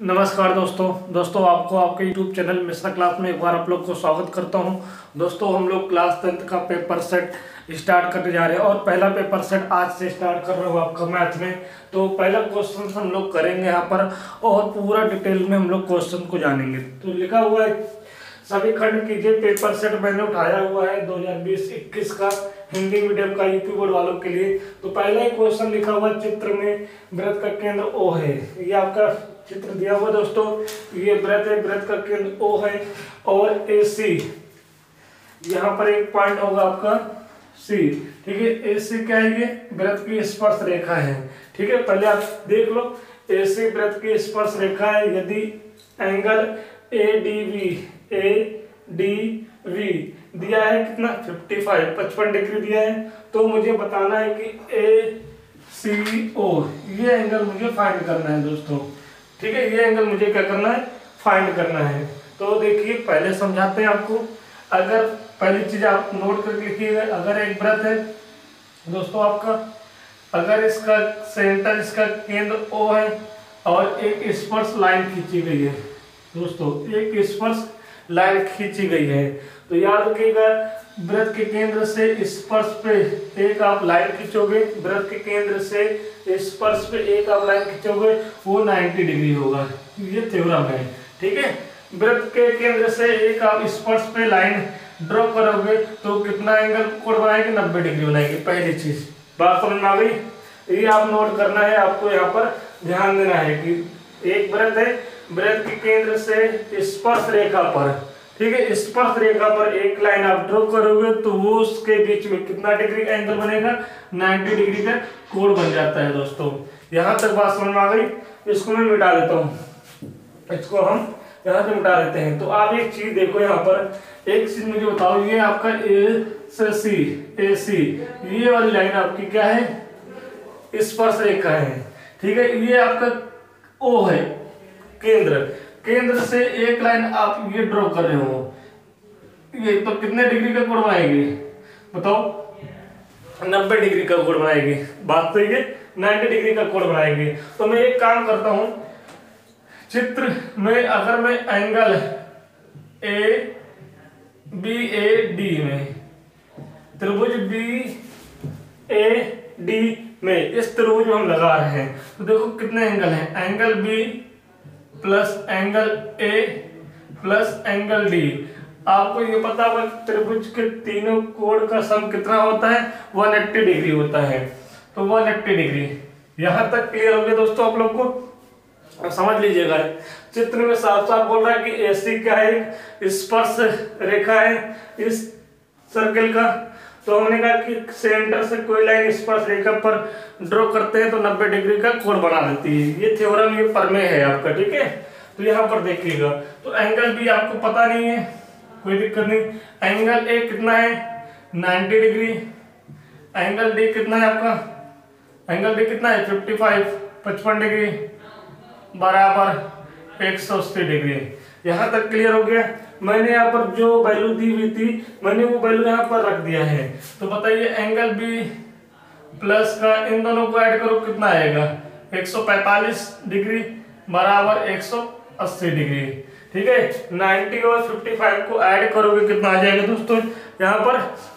नमस्कार दोस्तों आपको आपके YouTube चैनल मिश्रा क्लास में एक बार आप लोग को स्वागत करता हूं। दोस्तों हम लोग क्लास 10th का पेपर सेट स्टार्ट करने जा रहे हैं और पहला पेपर सेट आज से स्टार्ट कर रहे हो आपका मैथ में। तो पहला क्वेश्चन हम लोग करेंगे यहाँ पर और पूरा डिटेल में हम लोग क्वेश्चन को जानेंगे। तो लिखा हुआ है सभी खंड कीजिए। पेपर सेट मैंने उठाया हुआ है 2020-21 का हिंदी मीडियम का यूपी बोर्ड वालों के लिए। तो पहला ही क्वेश्चन लिखा हुआ चित्र में वृत्त का केंद्र O है। ये आपका चित्र दिया हुआ दोस्तों, ये वृत्त है, वृत्त का केंद्र O है और AC यहाँ पर एक पॉइंट होगा आपका C। ठीक है, AC क्या है? ये वृत्त की स्पर्श रेखा है। ठीक है, पहले आप देख लो AC वृत्त की स्पर्श रेखा है। यदि एंगल ADV दिया है कितना 55 डिग्री दिया है, तो मुझे बताना है कि ACO ये एंगल मुझे फाइंड करना है दोस्तों। ठीक है, ये एंगल मुझे क्या करना है? फाइंड करना है। तो देखिए पहले समझाते हैं आपको। अगर पहली चीज आप नोट करके लिखिएगा, अगर एक वृत्त है दोस्तों आपका, अगर इसका सेंटर, इसका केंद्र O है और एक स्पर्श लाइन खींची गई है दोस्तों, एक स्पर्श लाइन खींची गई है, तो याद रखिएगा वृत्त के केंद्र से स्पर्श पे एक आप लाइन खींचोगे, वृत्त के केंद्र से स्पर्श पे एक आप लाइन खींचोगे, वो 90 डिग्री होगा। ये थ्योरम है। ठीक है, वृत्त के केंद्र से एक आप स्पर्श पे लाइन ड्रॉ करोगे तो कितना एंगल कोण बनाएगी? 90 डिग्री बनाएगी। पहली चीज बात समझ में आ गई? ये आप नोट करना है, आपको यहाँ पर ध्यान देना है कि एक वृत्त है, वृत्त के केंद्र से स्पर्श रेखा पर, ठीक है, स्पर्श रेखा पर एक लाइन आप ड्रॉ करोगे तो वो उसके बीच में कितना डिग्री का एंगल बनेगा? 90 डिग्री का कोण बन जाता है दोस्तों। यहां तक बात समझ में आ गई? इसको मैं मिटा देता हूं, इसको हम यहां से मिटा देते हैं। तो आप एक चीज देखो, यहाँ पर एक चीज मुझे बताओ, ये आपका A से C ये वाली लाइन आपकी क्या है? स्पर्श रेखा है। ठीक है, ये आपका O है, केंद्र से एक लाइन आप ये ड्रॉ कर रहे हो, ये तो कितने डिग्री का कोण बनाएगी बताओ? 90 डिग्री का कोण बनाएगी। बात तो ये 90 डिग्री का कोण बनाएगी। तो मैं एक काम करता हूं, चित्र में अगर मैं एंगल ABAD में, त्रिभुज BAD में, इस त्रिभुज में हम लगा रहे हैं, तो देखो कितने एंगल हैं? Angle B plus angle A plus angle D। आपको ये पता होगा त्रिभुज के तीनों कोण का सम कितना होता है? 180 डिग्री होता है। तो 180 डिग्री यहां तक क्लियर हो गया दोस्तों आप लोग को? समझ लीजिएगा, चित्र में साफ साफ बोल रहा है कि AC क्या है? स्पर्श रेखा है इस सर्कल का। तो हमने कहा कि सेंटर से कोई लाइन स्पर्श रेखा पर ड्रॉ करते हैं तो 90 डिग्री का कोण बना देती है। ये थ्योरम, ये प्रमेय है आपका। ठीक है, तो यहाँ पर देखिएगा, तो एंगल भी आपको पता नहीं है, कोई दिक्कत नहीं। एंगल A कितना है? 90 डिग्री। एंगल D कितना है आपका? एंगल D कितना है? 55 डिग्री बराबर 180 डिग्री। यहाँ तक क्लियर हो गया? मैंने यहाँ पर जो वैल्यू दी हुई थी, मैंने वो वैल्यू यहाँ पर रख दिया है। तो बताइए एंगल B प्लस का इन दोनों को ऐड करो, कितना आएगा? 145 डिग्री बराबर 180 डिग्री। ठीक है, 90 और 55 को ऐड करोगे कितना आ जाएगा दोस्तों? यहाँ पर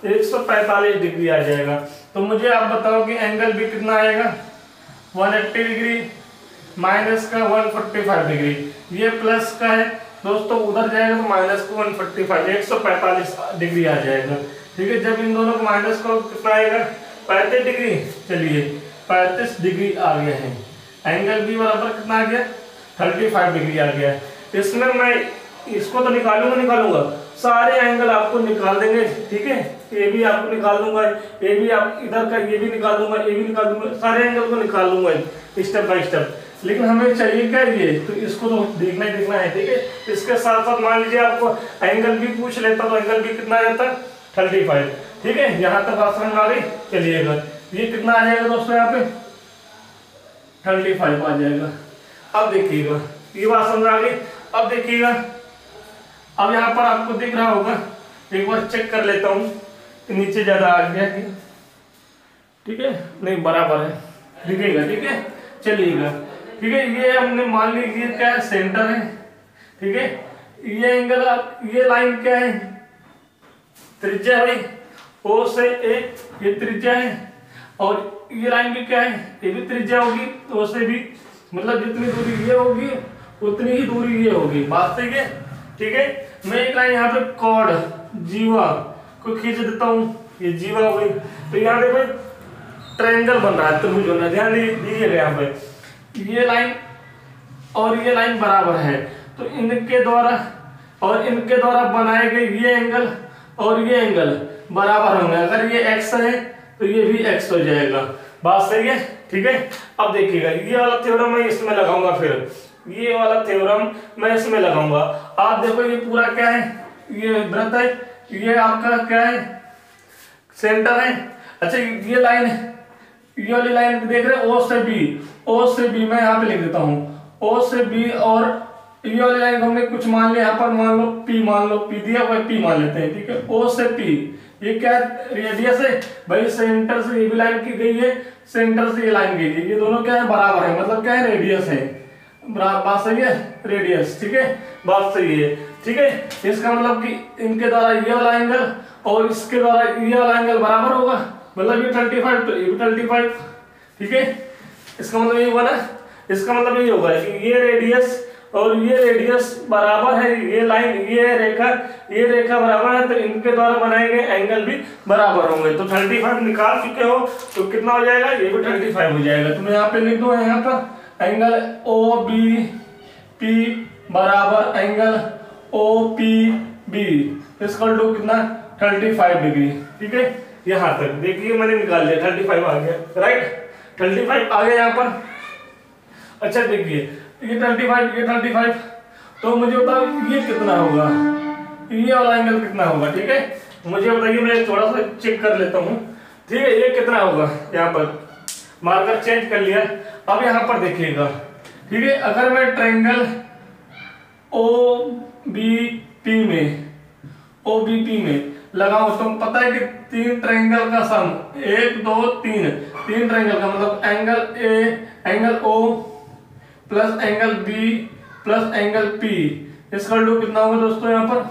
145 डिग्री आ जाएगा। तो मुझे आप बताओ कि एंगल B कितना आएगा? 180 डिग्री माइनस का 145 डिग्री। ये प्लस का है दोस्तों, उधर जाएगा तो माइनस को 145, 145 डिग्री आ जाएगा। ठीक है, जब इन दोनों को माइनस करो कितना आएगा? 35 डिग्री। चलिए 35 डिग्री आ गया है। एंगल B बराबर कितना आ गया? 35 डिग्री आ गया। इसमें मैं इसको तो निकालूंगा, सारे एंगल आपको निकाल देंगे। ठीक है, ये भी आपको निकाल दूंगा, ये भी आप इधर का ये भी निकाल दूंगा, ये भी निकाल दूंगा, सारे एंगल को निकाल दूंगा स्टेप बाय स्टेप। लेकिन हमें चाहिए क्या? ये तो इसको तो देखना है। ठीक है, इसके साथ साथ मान लीजिए आपको एंगल भी पूछ लेता तो एंगल भी कितना आता? 35। ठीक है, यहाँ तक बात समझ आ गई? चलिएगा, ये कितना आ जाएगा दोस्तों? यहाँ पे 35 आ जाएगा। अब देखिएगा, ये बात समझ आ गई? अब देखिएगा, अब यहाँ पर आपको दिख रहा होगा, एक बार चेक कर लेता हूँ कि नीचे ज्यादा आ गया कि ठीक है, नहीं बराबर है, दिखेगा। ठीक है, चलिएगा ठीक है, ये हमने मान ली ये क्या है, सेंटर है। ठीक है, ये एंगल, ये लाइन क्या है, त्रिज्या भाई, ओ से ए, ये त्रिज्या है, और ये लाइन भी क्या है, ये भी त्रिज्या होगी, तो ओ से भी, मतलब जितनी दूरी ये होगी उतनी ही दूरी ये होगी। बात सही है। ठीक है, मैं एक लाइन यहाँ पे कॉर्ड जीवा को खींच देता हूँ, ये जीवा हो गई। तो यहाँ पे भाई ट्रायंगल बन रहा है, त्रिभुज बन रहा है, ध्यान दीजिएगा यहाँ पे ये लाइन और ये लाइन बराबर है, तो इनके द्वारा और इनके द्वारा बनाए गए ये एंगल और ये एंगल बराबर होंगे। अगर ये x है तो ये भी x हो जाएगा। बात सही है। ठीक है, अब देखिएगा ये वाला थ्योरम मैं इसमें लगाऊंगा, फिर ये वाला थ्योरम मैं इसमें लगाऊंगा। आप देखो ये पूरा क्या है, ये वृत्त है, ये आपका क्या है, सेंटर है। अच्छा ये लाइन है, ये वाली लाइन देख रहे हैं, ओ से बी, ओ से बी मैं यहाँ पे लिख देता हूँ, ओ से बी, और ये वाली लाइन को हमने कुछ मान लिया, यहाँ पर मान लो पी, मान लो पी दिया हुआ, पी मान लेते हैं। ठीक है, ओ से पी, ये क्या रेडियस है भाई, सेंटर से ये भी लाइन की गई है, सेंटर से ये लाइन गई है, ये दोनों क्या है, बराबर है, मतलब क्या है, रेडियस है। बात सही है, रेडियस। ठीक है, बात सही है। ठीक है, इसका मतलब कि इनके द्वारा ये वाला एंगल और इसके द्वारा ये वाला एंगल बराबर होगा, मतलब ये 35 तो ये भी 35। ठीक है, इसका मतलब ये हुआ ना, इसका मतलब ये होगा कि ये रेडियस और ये रेडियस बराबर है, ये लाइन, ये रेखा बराबर है, तो इनके द्वारा बनाए गए एंगल भी बराबर होंगे। तो 35 निकाल चुके हो, तो कितना हो जाएगा, ये भी 35 हो जाएगा। तो मैं यहाँ पे लिख दूं, यहाँ पर एंगल ओ बी पी बराबर एंगल ओ पी बी इसका टू कितना, 35 डिग्री। ठीक है, यहाँ तक देखिए मैंने निकाल लिया, 35 आ गया, राइट, 35 आ गया यहाँ पर। अच्छा देखिए ये 35, ये 35, तो मुझे बताओ ये कितना होगा, ये वाला एंगल कितना होगा। ठीक है, मुझे बताइए, मैं थोड़ा सा चेक कर लेता हूँ। ठीक है, ये कितना होगा, यहाँ पर मार्कर चेंज कर लिया। अब यहाँ पर देखिएगा, ठीक है, अगर मैं ट्रायंगल ओ बी पी में लगाऊं, तो पता है कि 3 ट्रायंगल का सम, 1 2 3 ट्रायंगल का मतलब angle A, angle O plus angle B plus angle P, इसका टू कितना होगा दोस्तों, यहाँ पर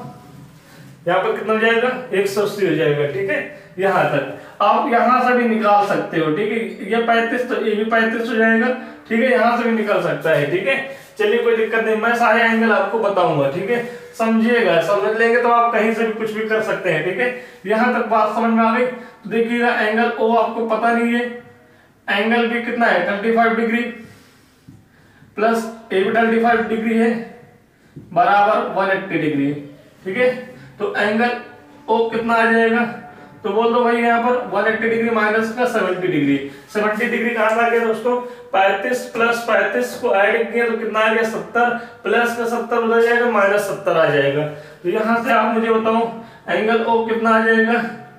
कितना हो जाएगा, 180 हो जाएगा। ठीक है, यहाँ तक आप यहाँ से भी निकाल सकते हो। ठीक है, ये 35 तो ये भी 35 हो जाएगा। ठीक है, यहाँ से भी निकल सकता है। ठीक है, चलिए कोई दिक्कत नहीं, मैं सारे एंगल आपको बताऊंगा। ठीक है, समझिएगा, समझ लेंगे तो आप कहीं से भी कुछ भी कर सकते हैं। ठीक है, यहाँ तक बात समझ में आ गई। तो देखिएगा एंगल ओ आपको पता नहीं है, एंगल भी कितना है, 35 डिग्री प्लस ए भी 35 डिग्री है, बराबर 180 डिग्री। ठीक है, तो एंगल ओ कितना आ जाएगा, तो बोल दो भाई यहाँ पर 180 डिग्री माइनस का 70 डिग्री। 70 डिग्री कहाँ से आ गया दोस्तों, 35 प्लस 35 को ऐड किया तो कितना आ गया, 70 प्लस का 70 हो जाएगा, माइनस 70 आ जाएगा। तो यहाँ से आप मुझे बताओ एंगल ओ कितना आ जाएगा,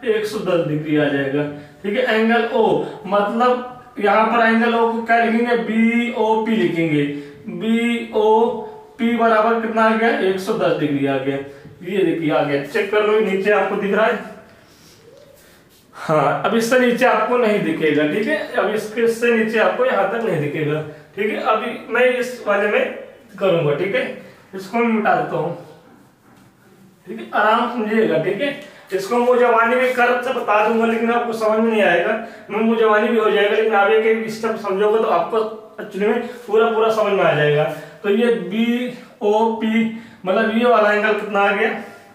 110 डिग्री आ जाएगा। ठीक है, एंगल ओ मतलब यहाँ पर एंगल ओ को क्या लिखेंगे, बी ओ पी लिखेंगे, बी ओ पी बराबर कितना आ गया, 110 डिग्री आ गया। ये देखिए आ गया, चेक कर लो, नीचे आपको दिख रहा है। हाँ, अब इससे नीचे आपको नहीं दिखेगा। ठीक है, अब इससे नीचे आपको यहाँ तक नहीं दिखेगा। ठीक है, अभी मैं इस वाले में करूंगा। ठीक है, इसको मैं मिटा देता हूँ। ठीक है, आराम समझिएगा। ठीक है, इसको मुजवानी भी कर से बता दूंगा, लेकिन आपको समझ में नहीं आएगा। मैं मुजवानी भी हो जाएगा, लेकिन आप एक स्टेप समझोगे तो आपको एक्चुअली में पूरा समझ में आ जाएगा। तो ये बी ओ पी मतलब ये वाला एंगल कितना आ गया,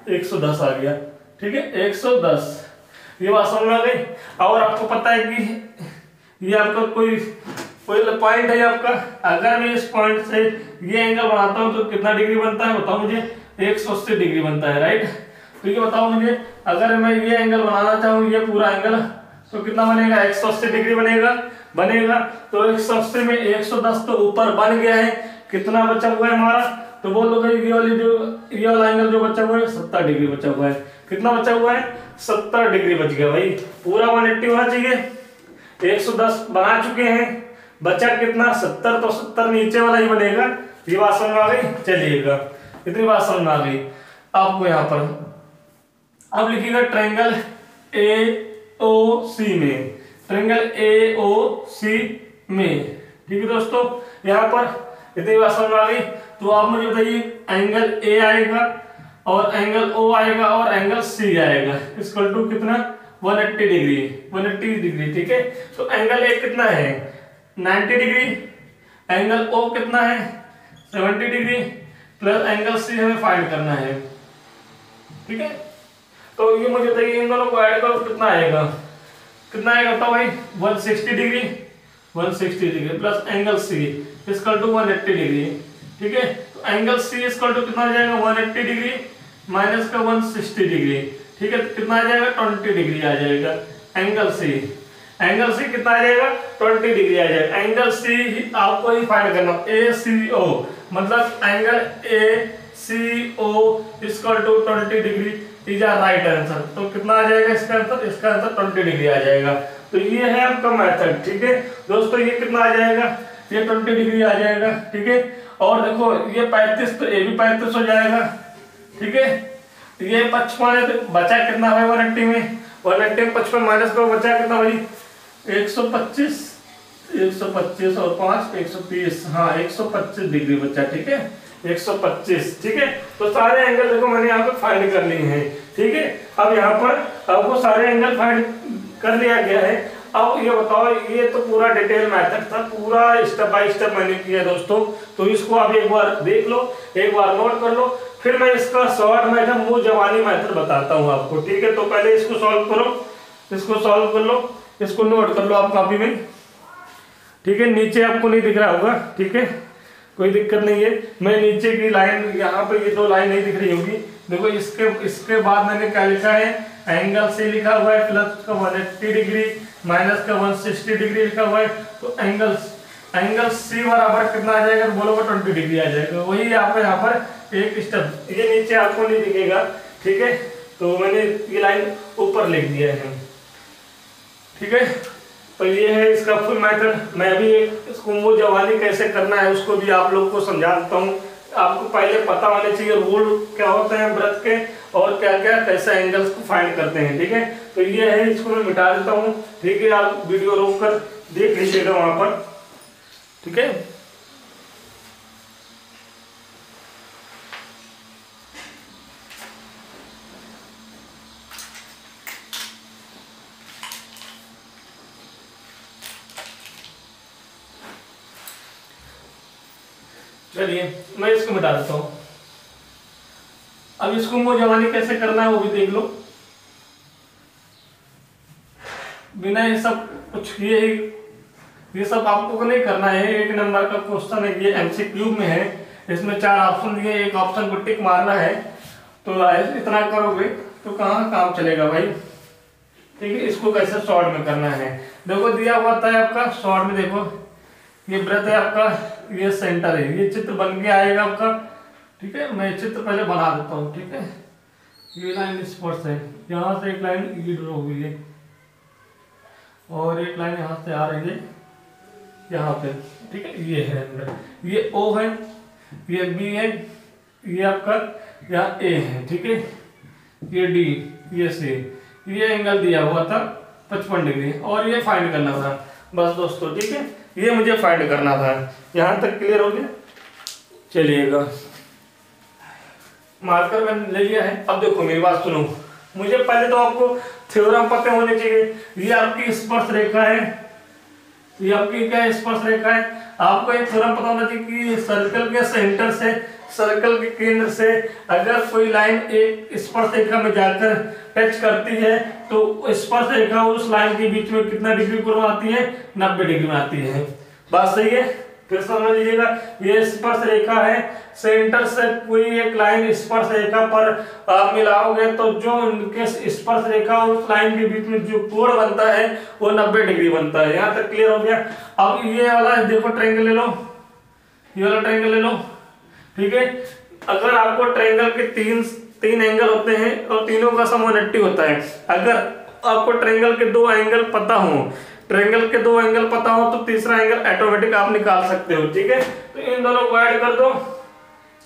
110 आ गया। ठीक है, 110, ये बात समझ में आ गई। और आपको पता है कि ये आपका कोई पॉइंट है आपका, अगर मैं इस पॉइंट से ये एंगल बनाता हूँ तो कितना डिग्री बनता है बताओ मुझे, 180 डिग्री बनता है, राइट। तो ये बताओ मुझे, अगर मैं ये एंगल बनाना चाहूँ, ये पूरा एंगल, तो कितना बनेगा, 180 डिग्री बनेगा। तो 180 में 110 तो ऊपर बन गया है, कितना बचा हुआ है हमारा, तो बोल दो ये वाला एंगल जो बचा हुआ है 70 डिग्री बचा हुआ है। कितना बचा हुआ है, 70 डिग्री बच गया भाई, पूरा 180 होना चाहिए। 110 बना चुके हैं, बचा कितना, 70, तो 70 नीचे वाला ही बनेगा। ये बात समझ में आ गई, चलिएगा इतनी बात समझ में आ गई आपको। यहाँ पर अब लिखिएगा ट्रायंगल ए ओ सी में, ट्रायंगल ए ओ सी में। ठीक है दोस्तों, यहाँ पर इतनी बात समझ आ गई। तो आप मुझे बताइए एंगल ए आएगा और एंगल ओ आएगा और एंगल सी आएगा, इक्वल टू कितना 180 डिग्री, 180 डिग्री। ठीक है, तो एंगल ए कितना है 90 डिग्री, एंगल ओ कितना है 70 डिग्री, प्लस एंगल सी हमें फाइंड करना है। ठीक है, तो ये मुझे बताइए इन दोनों को ऐड करो कितना आएगा, कितना आएगा बताओ भाई 160 degree, 160 degree plus angle C equal to 180 degree. ठीक है, तो एंगल सी इक्वल टू कितना आ जाएगा 180 डिग्री माइनस का 160 डिग्री। ठीक है, तो कितना आ जाएगा 20 डिग्री आ जाएगा एंगल सी। एंगल सी कितना आ जाएगा 20 डिग्री आ जाएगा। एंगल सी आपको ही फाइंड करना, ए सी ओ मतलब angle A C O equal to 20 degree is a right answer. तो कितना आ जाएगा इसका आंसर, इसका आंसर 20 डिग्री आ जाएगा। तो ये है आपका मेथड। ठीक है दोस्तों, ये कितना आ जाएगा, ये 20 डिग्री आ जाएगा। ठीक है, और देखो ये 35, तो ये भी 35 हो जाएगा। ठीक है, ये 55 है, तो बचा कितना भाई 180 में, 180 में 55 माइनस करो, बचा कितना भाई 125, 125 और 5 130, हाँ 125 डिग्री बचा। ठीक है, 125। ठीक है, तो सारे एंगल देखो मैंने यहाँ पे फाइंड कर लिए हैं। ठीक है, अब यहाँ पर आपको सारे एंगल फाइंड कर लिया गया है। अब ये बताओ, ये तो पूरा डिटेल मेथड था, पूरा स्टेप बाय स्टेप मैंने किया दोस्तों। तो इसको आप एक बार देख लो, एक बार नोट कर लो, फिर मैं इसका शॉर्ट मेथड मुंह जवानी मेथड बताता हूँ आपको। ठीक है, तो पहले इसको सॉल्व करो, इसको सॉल्व कर लो, इसको नोट कर लो आप कॉपी में। ठीक है, नीचे आपको नहीं दिख रहा होगा। ठीक है, कोई दिक्कत नहीं है। मैं नीचे की लाइन, यहाँ पे ये 2 लाइन नहीं दिख रही होगी, देखो इसके बाद मैंने क्या लिखा है, एंगल से लिखा हुआ है प्लस का 180 डिग्री माइनस का 160 डिग्री लिखा हुआ है। तो एंगल सी बराबर कितना आ जाएगा, बोलोगे 20 डिग्री आ जाएगा। वही आपका यहाँ पर एक स्टेप, ये नीचे आपको नहीं दिखेगा। ठीक है, तो मैंने ये लाइन ऊपर लिख दिया है। ठीक है, तो ये है इसका फुल मेथड। मैं भी इसको मुंह जवानी कैसे करना है उसको भी आप लोग को समझा देता हूँ। आपको पहले पता होने चाहिए रूल क्या होते हैं वृत्त के, और क्या क्या कैसे एंगल्स को फाइंड करते हैं। ठीक है, तो ये है, इसको मैं मिटा देता हूँ। ठीक है, आप वीडियो रोक कर देख लीजिएगा वहां पर। ठीक है, चलिए मैं इसको मिटा देता हूं। अब इसको मुंह जवानी कैसे करना है वो भी देख लो, बिना ये सब कुछ ये सब आपको नहीं करना है। 1 नंबर का क्वेश्चन है, ये एमसीक्यू में है, इसमें 4 ऑप्शन दिए, एक ऑप्शन को टिक मारना है। तो इतना करोगे तो कहाँ काम चलेगा भाई। ठीक है, इसको कैसे शॉर्ट में करना है, देखो दिया हुआ था आपका शॉर्ट में। देखो ये वृत्त है आपका, ये सेंटर है, ये चित्र बन के आएगा आपका। ठीक है, मैं चित्र पहले बना देता हूँ। ठीक है, ये लाइन स्पर्श है, यहाँ से एक लाइन ये ड्रॉ हुई है और एक लाइन यहाँ से आ रही है यहाँ पे। ठीक है, ये है, ये O है, ये B है, ये आपका यहाँ A है। ठीक है, ये D, ये C, ये एंगल दिया हुआ था 55 डिग्री और ये फाइंड करना था बस दोस्तों। ठीक है, ये मुझे फाइंड करना था। यहाँ तक क्लियर हो गया। चलिएगा, मार्कर मैंने ले लिया है। अब देखो मेरी बात सुनो, मुझे पहले तो आपको थ्योरम पता होने चाहिए। ये आपकी स्पर्श रेखा है, ये आपकी क्या स्पर्श रेखा है। आपको एक थ्योरम पता होना चाहिए कि सर्कल के सेंटर से, सर्कल के केंद्र से अगर कोई लाइन एक स्पर्श रेखा में जाकर टच करती है तो स्पर्श रेखा उस लाइन के बीच में कितना डिग्री कोण आती है, 90 डिग्री में आती है। बात सही है, फिर समझ लीजिएगा। ये स्पर्श रेखा है, सेंटर से कोई एक लाइन स्पर्श रेखा पर आप मिलाओगे तो जो उनके स्पर्श रेखा उस लाइन के बीच में जो कोण बनता है वो 90 डिग्री बनता है। यहाँ तक क्लियर हो गया। अब ये वाला देखो ट्रायंगल ले लो, ये वाला ट्रायंगल ले लो। ठीक है, अगर आपको ट्रायंगल के तीन एंगल होते हैं और तीनों का सम 180 होता है। अगर आपको ट्रायंगल के 2 एंगल पता हो, ट्रायंगल के 2 एंगल पता हो तो तीसरा एंगल ऑटोमेटिक आप निकाल सकते हो। ठीक है, तो इन दोनों को ऐड कर दो,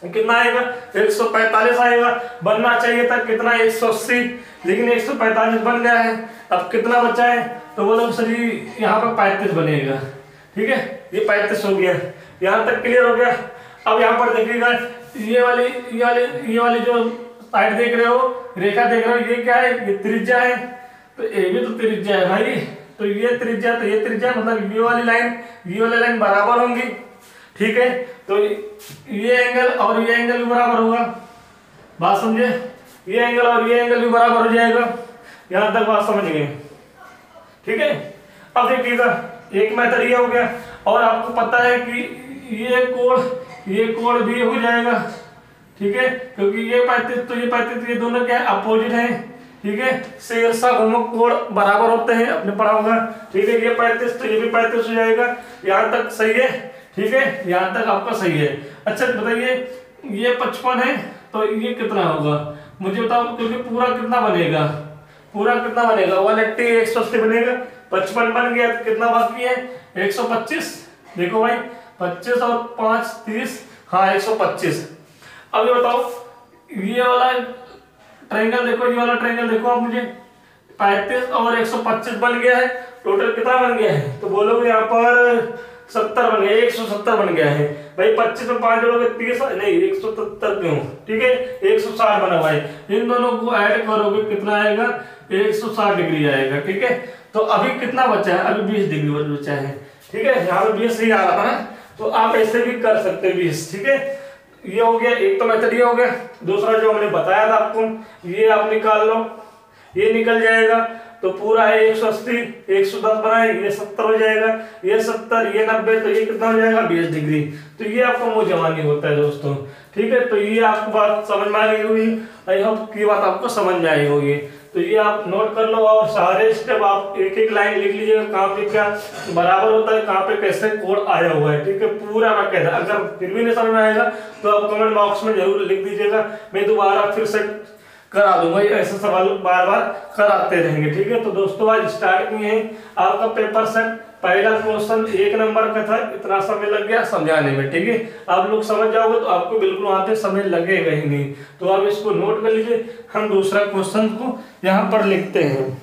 कितना आएगा 145 आएगा। बनना चाहिए था कितना 180, लेकिन 145 बन गया है। अब कितना बचा है तो बोलो सर जी यहाँ पर 35 बनेगा। ठीक है, ये 35 हो गया, यहाँ तक क्लियर हो गया। अब यहाँ पर देखिएगा ये वाली जो साइड देख रहे हो, रेखा देख रहे हो, ये क्या है, ये त्रिज्या है, तो ये भी तो त्रिज्या है भाई, तो ये त्रिज्या, तो ये त्रिज्या मतलब ये वाली लाइन बराबर होंगी, ठीक है। तो ये एंगल और ये एंगल भी बराबर होगा, बात समझे, ये एंगल और ये एंगल भी बराबर हो जाएगा, यहां तक बात समझ गए, ठीक है। अब देखिएगा एक मेथड ये हो गया, और आपको पता है कि ये कोण भी हो जाएगा, ठीक है, क्योंकि ये 35 तो ये 35 ये दोनों क्या है, अपोजिट है, ठीक है, शीर्षा भूमक कोण बराबर होते हैं, आपने पढ़ा होगा, ठीक है। ये 35 तो ये भी 35 हो जाएगा, यहाँ तक सही है, ठीक है, यहाँ तक आपका सही है। अच्छा बताइए ये 55 है तो ये कितना होगा मुझे बताओ, क्योंकि पूरा कितना बनेगा, 180 180 बनेगा, 55 बन गया तो कितना बाकी है 125, देखो भाई 25 और 5 30, हाँ 125। अब ये बताओ ये वाला ट्रायंगल देखो, ये वाला ट्रायंगल देखो आप मुझे, 35 और 125 बन गया है, टोटल कितना बन गया है, तो बोलोगे यहाँ पर 70 बन गया, 170 बन गया है भाई। 25 में 5 जोड़ोगे 30 नहीं 170 क्यों, ठीक है, 160 बना हुआ है, इन दोनों को ऐड करोगे कितना आएगा 160 डिग्री आएगा, ठीक है। तो अभी कितना बचा है, अभी 20 डिग्री बचा है, ठीक है, यहाँ पे 20 ही आ रहा था ना, तो आप ऐसे भी कर सकते हैं 20, ठीक है। ये हो गया एक तो मेथड, ये हो गया। दूसरा जो हमने बताया था आपको, ये आप निकाल लो, ये निकल जाएगा, तो पूरा है 180 110 बनाए, ये 70 हो जाएगा, ये 70 ये 90, तो ये कितना हो जाएगा 20 डिग्री। तो ये आपको मुंह जवानी होता है दोस्तों, ठीक है। तो ये आपको बात समझ में आ गई होगी, आई होप की बात आपको समझ में आई होगी। तो ये आप नोट कर लो, और सारे स्टेप आप एक एक लाइन लिख लीजिएगा, कहाँ पे क्या बराबर होता है, कहाँ पे कैसे कोण आया हुआ है, ठीक है, पूरा बाकायदा। अगर फिर भी नहीं समझ में आएगा तो आप कमेंट बॉक्स में जरूर लिख दीजिएगा, मैं दोबारा फिर से करा दूंगा, ऐसे सवाल बार बार कराते रहेंगे, ठीक है। तो दोस्तों आज स्टार्ट किए हैं आपका पेपर सेट, पहला क्वेश्चन 1 नंबर का था, इतना समय लग गया समझाने में, ठीक है। आप लोग समझ जाओगे तो आपको बिल्कुल वहां पे समय लगेगा ही नहीं, तो आप इसको नोट कर लीजिए। हम दूसरा क्वेश्चन को यहाँ पर लिखते हैं।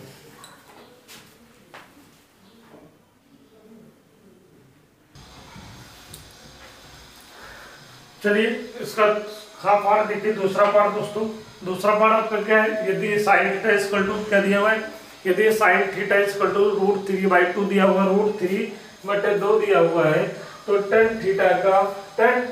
चलिए इसका हाँ पार्ट देखिए, दूसरा पार्ट दोस्तों, दूसरा पार्ट आपका क्या है, यदि साइन थीटा इक्वल टू क्या दिया हुआ है, यदि साइन थीटा इक्वल टू √3/2 दिया हुआ, √3/2 दिया हुआ है, तो tan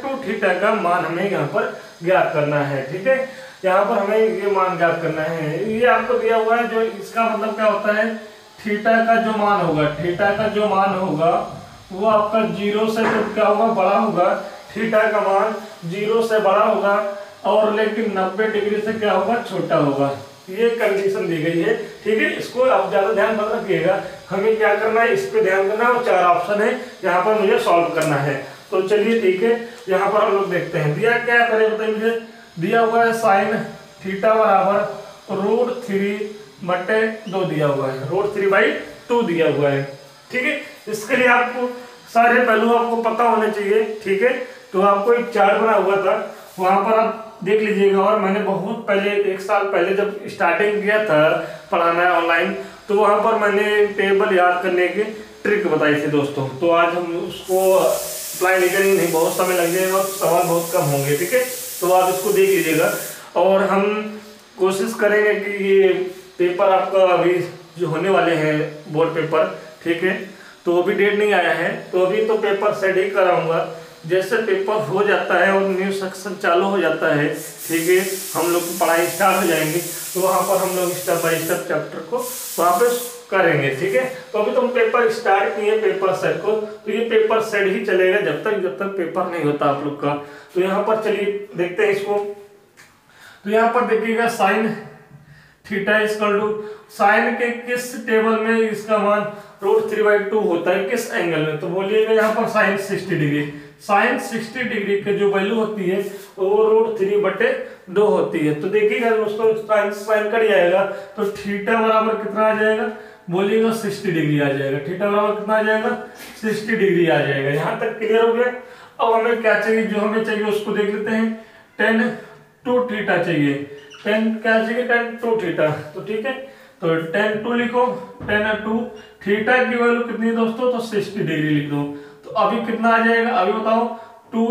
2 थीटा का मान हमें यहाँ पर ज्ञात करना है, ठीक है। यहाँ पर हमें ये मान ज्ञात करना है, ये आपको दिया हुआ है, जो इसका मतलब क्या होता है, थीटा का जो मान होगा वो आपका 0 से तो क्या होगा बड़ा होगा, थीटा का मान 0 से बड़ा होगा, और लेकिन 90 डिग्री से क्या होगा छोटा होगा, ये कंडीशन दी गई है, ठीक है। इसको आप ज्यादा ध्यान मत रखिएगा, हमें क्या करना है, इस पे ध्यान करना है, और 4 ऑप्शन है यहाँ पर मुझे सॉल्व करना है। तो चलिए ठीक है, यहाँ पर हम लोग देखते हैं दिया क्या है, पहले बताइए मुझे। दिया हुआ है साइन थीटा बराबर √3/2 दिया हुआ है, √3/2 दिया हुआ है, ठीक है। इसके लिए आपको सारे पहलू आपको पता होने चाहिए, ठीक है। तो आपको एक चार्ट बना हुआ था, वहां पर आप देख लीजिएगा, और मैंने बहुत पहले 1 साल पहले जब स्टार्टिंग किया था पढ़ाना ऑनलाइन, तो वहां पर मैंने टेबल याद करने की ट्रिक बताई थी दोस्तों। तो आज हम उसको अप्लाई नहीं करेंगे, नहीं बहुत समय लग जाएगा और सवाल बहुत कम होंगे, ठीक है। तो आप इसको देख लीजिएगा, और हम कोशिश करेंगे कि ये पेपर आपका अभी जो होने वाले हैं बोर्ड पेपर, ठीक है, तो अभी डेट नहीं आया है, तो अभी तो पेपर सेट ही कराऊंगा। जैसे पेपर हो जाता है और न्यू सेक्शन चालू हो जाता है, ठीक है, हम लोग की पढ़ाई स्टार्ट हो जाएंगी, तो वहाँ पर हम लोग स्टेप बाय स्टेप चैप्टर को वहाँ पे करेंगे, ठीक है। तो अभी तो हम पेपर स्टार्ट किए पेपर सेट को, तो ये पेपर सेट ही चलेगा जब तक पेपर नहीं होता आप लोग का। तो यहाँ पर चलिए देखते हैं इसको। तो यहाँ पर देखिएगा sine theta equal to, sine के किस टेबल में इसका मान √3/2 होता है, किस एंगल में, तो बोलिएगा यहाँ पर साइन 60 डिग्री, साइन 60 डिग्री की जो वैल्यू होती है वो √3/2 होती है। तो देखिएगा दोस्तों साइन कट जाएगा, तो थीटा बराबर कितना आ जाएगा, बोलिएगा 60 डिग्री आ जाएगा, थीटा बराबर कितना आ जाएगा 60 डिग्री आ जाएगा। यहाँ तक क्लियर हो गया। अब हमें क्या चाहिए, जो हमें चाहिए उसको देख लेते हैं। tan 2 थीटा चाहिए, tan क्या चाहिए, tan 2 थीटा, तो ठीक है, तो tan 2 लिखो, tan 2 थीटा की वैल्यू कितनी है दोस्तों, तो 60 डिग्री लिख दो। तो अभी कितना आ जाएगा, अभी बताओ 2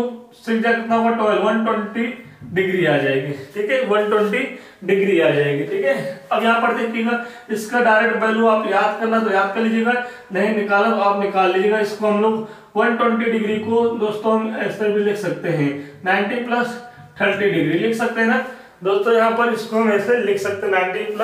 6 कितना होगा 12, 120 डिग्री आ जाएगी। ठीक है, 120 डिग्री आ जाएगी। ठीक है, अब यहाँ पर देखिएगा इसका डायरेक्ट वैल्यू आप याद करना तो याद कर लीजिएगा, नहीं निकाला तो आप निकाल लीजिएगा। इसको हम लोग 120 डिग्री को दोस्तों हम ऐसे भी लिख सकते हैं, 90 + 30 डिग्री लिख सकते हैं ना दोस्तों। यहाँ पर इसको हम ऐसे लिख सकते हैं 90 +